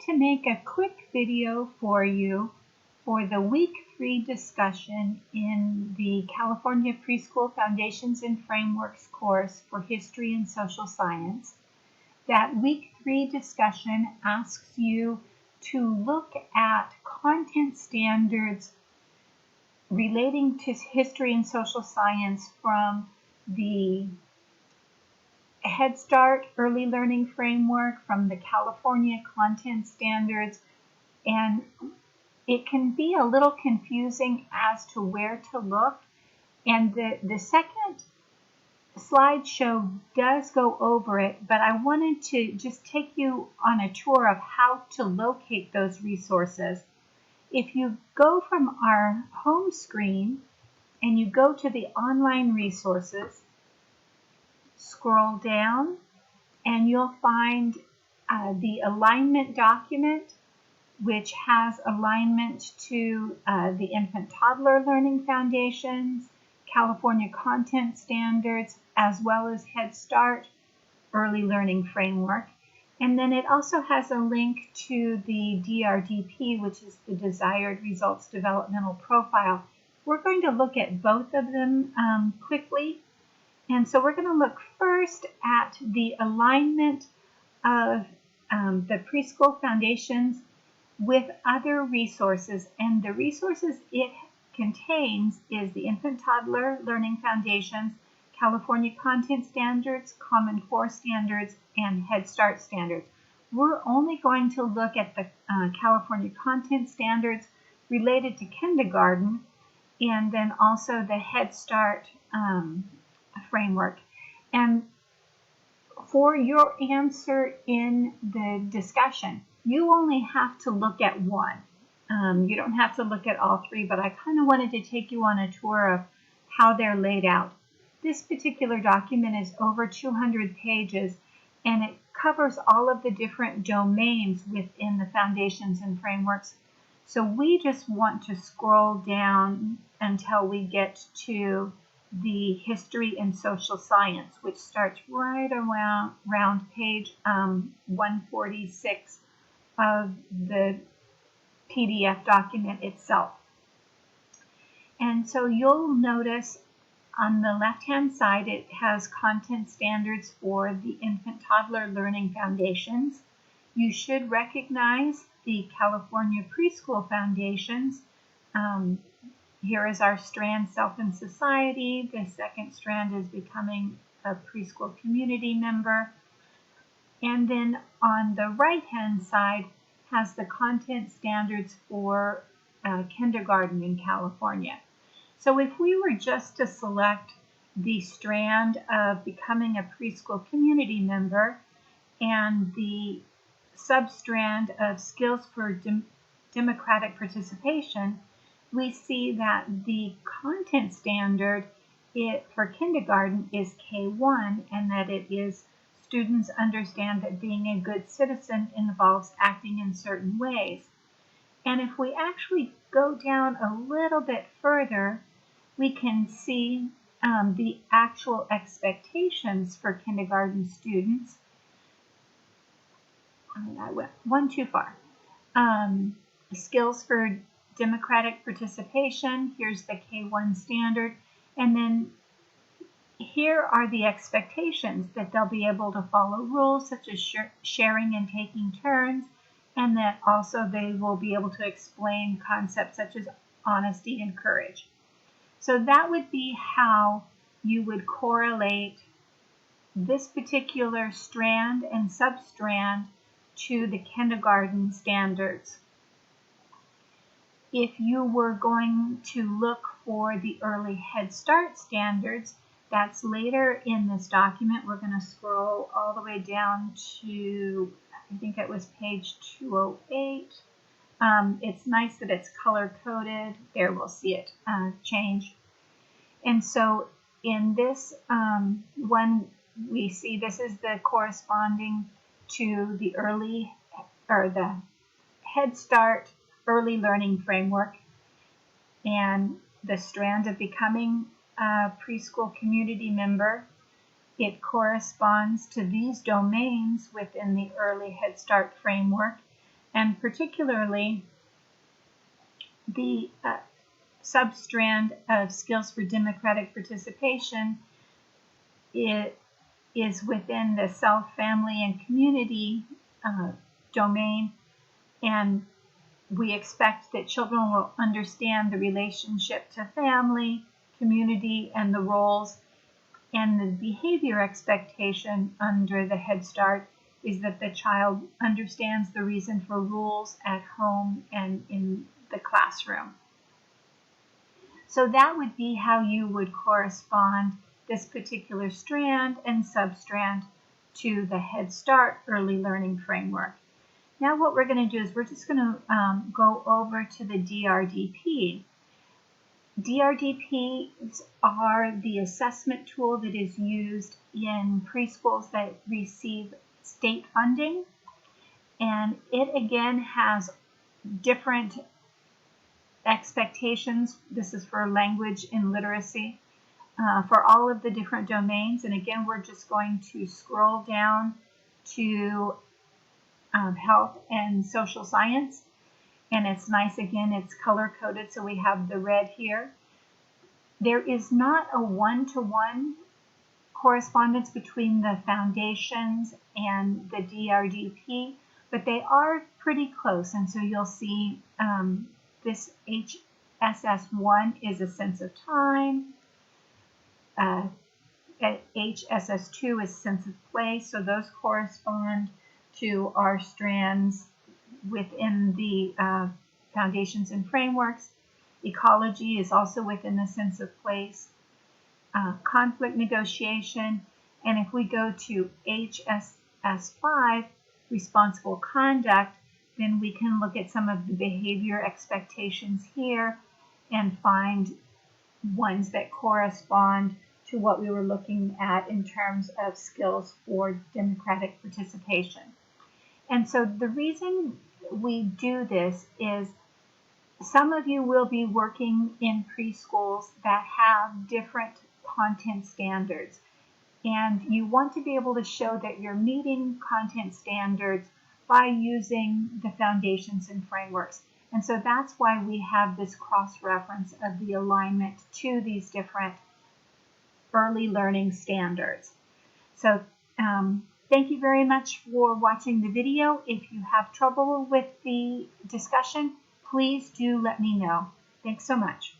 to make a quick video for you for the Week 3 discussion in the California Preschool Foundations and Frameworks course for History and Social Science. That Week 3 discussion asks you to look at content standards relating to history and social science from the Head Start Early Learning Framework, from the California Content Standards, and it can be a little confusing as to where to look. And the second slideshow does go over it, but I wanted to just take you on a tour of how to locate those resources. If you go from our home screen and you go to the online resources, scroll down and you'll find the alignment document, which has alignment to the Infant Toddler Learning Foundations, California Content Standards, as well as Head Start Early Learning Framework. And then it also has a link to the DRDP, which is the Desired Results Developmental Profile. We're going to look at both of them quickly. And so we're going to look first at the alignment of the preschool foundations with other resources. And the resources it contains is the Infant Toddler Learning Foundations, California Content Standards, Common Core Standards, and Head Start Standards. We're only going to look at the California Content Standards related to kindergarten, and then also the Head Start framework. And for your answer in the discussion, you only have to look at one. You don't have to look at all three, but I kind of wanted to take you on a tour of how they're laid out. This particular document is over 200 pages, and it covers all of the different domains within the foundations and frameworks. So we just want to scroll down until we get to the history and social science, which starts right around page 146 of the PDF document itself. And so you'll notice on the left-hand side it has content standards for the Infant Toddler Learning Foundations. You should recognize the California Preschool Foundations. Here is our strand, Self and Society. The second strand is becoming a preschool community member. And then on the right-hand side has the content standards for kindergarten in California. So if we were just to select the strand of becoming a preschool community member and the substrand of skills for democratic participation, we see that the content standard for kindergarten is K1, and that it is students understand that being a good citizen involves acting in certain ways. And if we actually go down a little bit further, we can see the actual expectations for kindergarten students. I went one too far. Skills for democratic participation, here's the K1 standard, and then here are the expectations that they'll be able to follow rules such as sharing and taking turns, and that also they will be able to explain concepts such as honesty and courage. So that would be how you would correlate this particular strand and substrand to the kindergarten standards. If you were going to look for the early Head Start standards, that's later in this document. We're going to scroll all the way down to, I think it was page 208. It's nice that it's color-coded. There, we'll see it change. And so in this one, we see this is the corresponding to the the Head Start Early Learning Framework, and the strand of becoming a preschool community member. It corresponds to these domains within the Early Head Start framework. And particularly the substrand of skills for democratic participation, it is within the self, family, and community domain, and we expect that children will understand the relationship to family, community, and the roles. And the behavior expectation under the Head Start is that the child understands the reason for rules at home and in the classroom. So that would be how you would correspond this particular strand and substrand to the Head Start Early Learning Framework. Now what we're going to do is we're just going to go over to the DRDP. DRDPs are the assessment tool that is used in preschools that receive state funding, and it again has different expectations. This is for language and literacy for all of the different domains, and again we're just going to scroll down to health and social science. And it's nice, again, it's color-coded, so we have the red here. There is not a one-to-one correspondence between the foundations and the DRDP, but they are pretty close. And so you'll see this HSS1 is a sense of time. HSS2 is sense of place, so those correspond to our strands within the foundations and frameworks. Ecology is also within the sense of place. Conflict negotiation, and if we go to HSS5, responsible conduct, then we can look at some of the behavior expectations here and find ones that correspond to what we were looking at in terms of skills for democratic participation. And so the reason we do this is some of you will be working in preschools that have different content standards, and you want to be able to show that you're meeting content standards by using the foundations and frameworks. And so that's why we have this cross-reference of the alignment to these different early learning standards. So thank you very much for watching the video. If you have trouble with the discussion, please do let me know. Thanks so much.